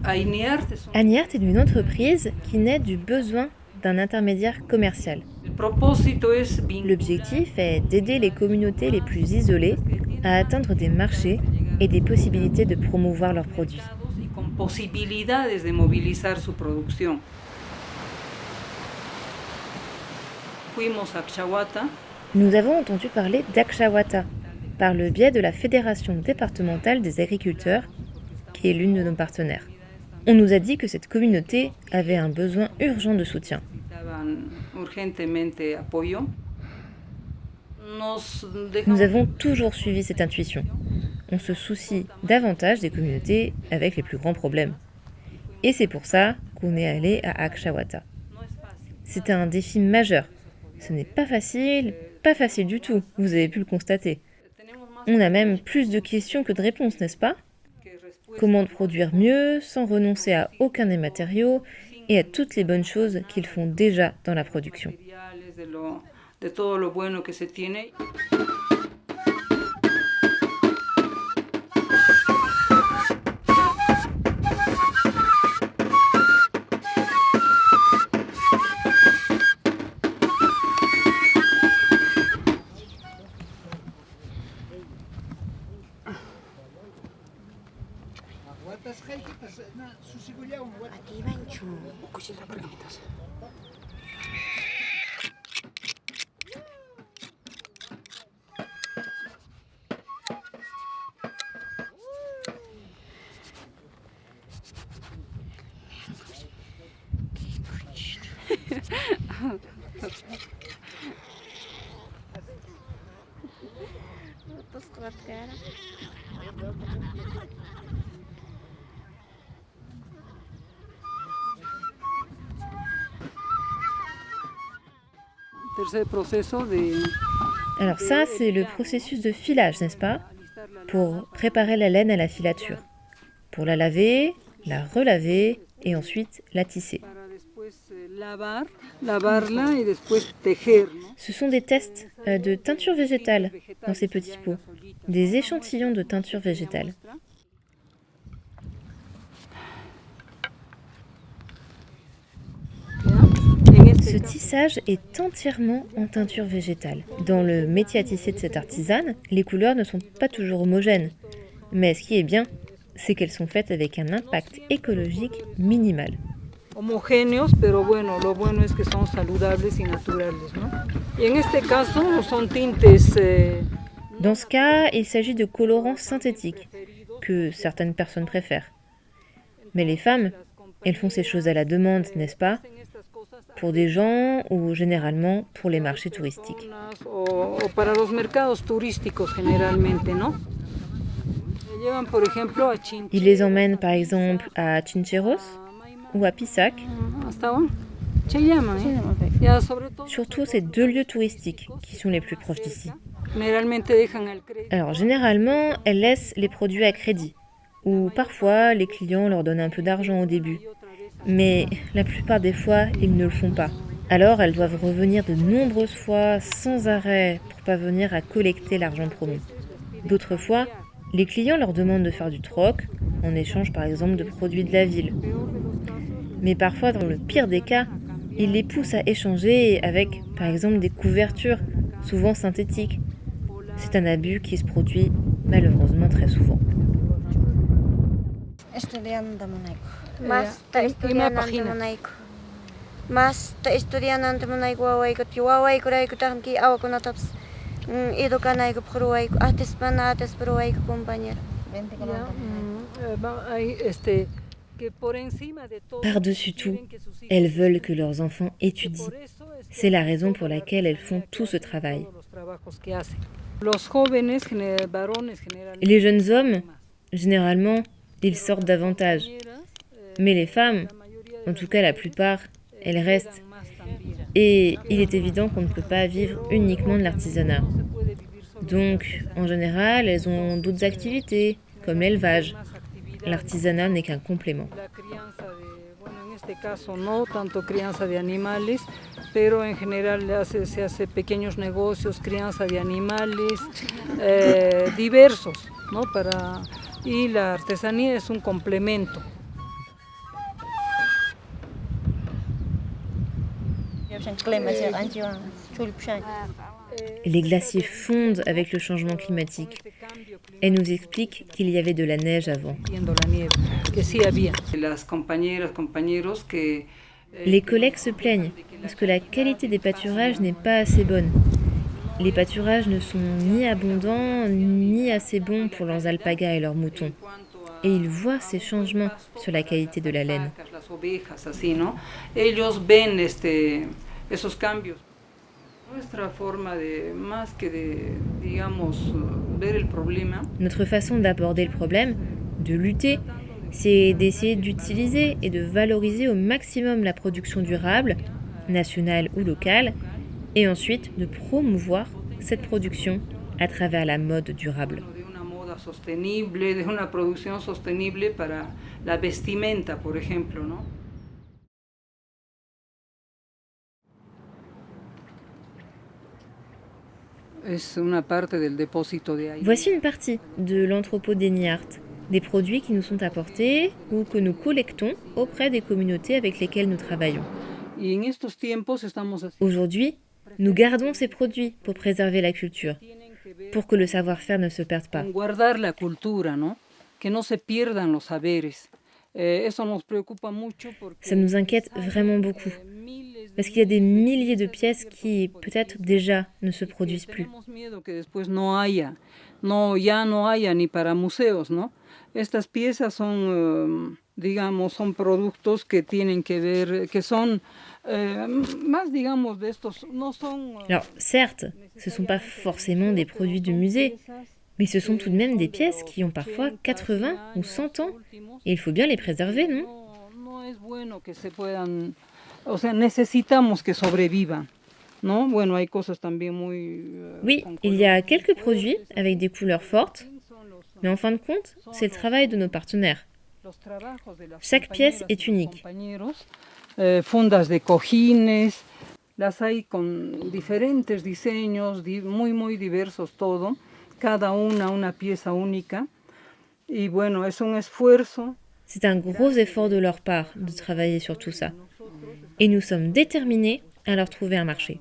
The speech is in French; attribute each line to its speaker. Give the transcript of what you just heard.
Speaker 1: Aniart est une entreprise qui naît du besoin d'un intermédiaire commercial. L'objectif est d'aider les communautés les plus isolées à atteindre des marchés et des possibilités de promouvoir leurs produits. Nous avons entendu parler d'Akshawata par le biais de la Fédération départementale des agriculteurs, qui est l'une de nos partenaires. On nous a dit que cette communauté avait un besoin urgent de soutien. Nous avons toujours suivi cette intuition. On se soucie davantage des communautés avec les plus grands problèmes. Et c'est pour ça qu'on est allé à Akshawata. C'était un défi majeur. Ce n'est pas facile du tout, vous avez pu le constater. On a même plus de questions que de réponses, n'est-ce pas ? Comment produire mieux, sans renoncer à aucun des matériaux et à toutes les bonnes choses qu'ils font déjà dans la production. Alors ça, c'est le processus de filage, n'est-ce pas ? Pour préparer la laine à la filature. Pour la laver, la relaver et ensuite la tisser. Ce sont des tests de teinture végétale dans ces petits pots. Des échantillons de teinture végétale. Ce tissage est entièrement en teinture végétale. Dans le métier à tisser de cette artisane, les couleurs ne sont pas toujours homogènes. Mais ce qui est bien, c'est qu'elles sont faites avec un impact écologique minimal.
Speaker 2: Homogéneos, pero bueno, lo bueno es que son saludables y naturales, ¿no? Y en este caso son tintes.
Speaker 1: Dans ce cas, il s'agit de colorants synthétiques que certaines personnes préfèrent. Mais les femmes, elles font ces choses à la demande, n'est-ce pas ? Pour des gens ou généralement pour les marchés touristiques.
Speaker 2: O para los mercados turísticos generalmente, ¿no?
Speaker 1: Ils les emmènent par exemple à Chincheros ou à Pisac. Surtout ces deux lieux touristiques qui sont les plus proches d'ici. Alors généralement, elles laissent les produits à crédit. Ou parfois, les clients leur donnent un peu d'argent au début. Mais la plupart des fois, ils ne le font pas. Alors elles doivent revenir de nombreuses fois sans arrêt pour parvenir à collecter l'argent promis. D'autres fois, les clients leur demandent de faire du troc, en échange par exemple de produits de la ville. Mais parfois, dans le pire des cas, ils les poussent à échanger avec par exemple des couvertures, souvent synthétiques. C'est un abus qui se produit malheureusement très souvent. Par-dessus tout, elles veulent que leurs enfants étudient. C'est la raison pour laquelle elles font tout ce travail. Les jeunes hommes, généralement, ils sortent davantage. Mais les femmes, en tout cas la plupart, elles restent. Et il est évident qu'on ne peut pas vivre uniquement de l'artisanat. Donc, en général, elles ont d'autres activités, comme l'élevage. L'artisanat n'est qu'un complément.
Speaker 2: Pero en general se hace pequeños negocios, crianza de animales diversos, ¿no? Y la artesanía es un complemento.
Speaker 1: Les glaciers fondent avec le changement climatique. Elle nous explique qu'il y avait de la neige avant. Les collègues se plaignent parce que la qualité des pâturages n'est pas assez bonne. Les pâturages ne sont ni abondants ni assez bons pour leurs alpagas et leurs moutons. Et ils voient ces changements sur la qualité de la laine. Notre façon d'aborder le problème, de lutter, c'est d'essayer d'utiliser et de valoriser au maximum la production durable, nationale ou locale, et ensuite de promouvoir cette production à travers la mode durable. Voici une partie de l'entrepôt d'Eniart, des produits qui nous sont apportés ou que nous collectons auprès des communautés avec lesquelles nous travaillons. Aujourd'hui, nous gardons ces produits pour préserver la culture, pour que le savoir-faire ne se perde pas. Ça nous inquiète vraiment beaucoup, parce qu'il y a des milliers de pièces qui, peut-être déjà, ne se produisent plus.
Speaker 2: Estas piezas son, digamos, son productos que tienen que ver, que son más, digamos, de estos, no son.
Speaker 1: Alors, certes, ce ne sont pas forcément des produits de musée, mais ce sont tout de même des pièces qui ont parfois 80 ou 100 ans. Et il faut bien les préserver, non?
Speaker 2: No es bueno que se puedan, o sea, necesitamos que sobrevivan. No? Bueno, hay cosas también muy.
Speaker 1: Oui, il y a quelques produits avec des couleurs fortes. Mais en fin de compte, c'est le travail de nos partenaires. Chaque pièce est unique.
Speaker 2: Fundas de cojines, las hay con diferentes diseños, muy diversos todo, cada una pieza única. Y bueno, es un esfuerzo.
Speaker 1: C'est un gros effort de leur part de travailler sur tout ça. Et nous sommes déterminés à leur trouver un marché.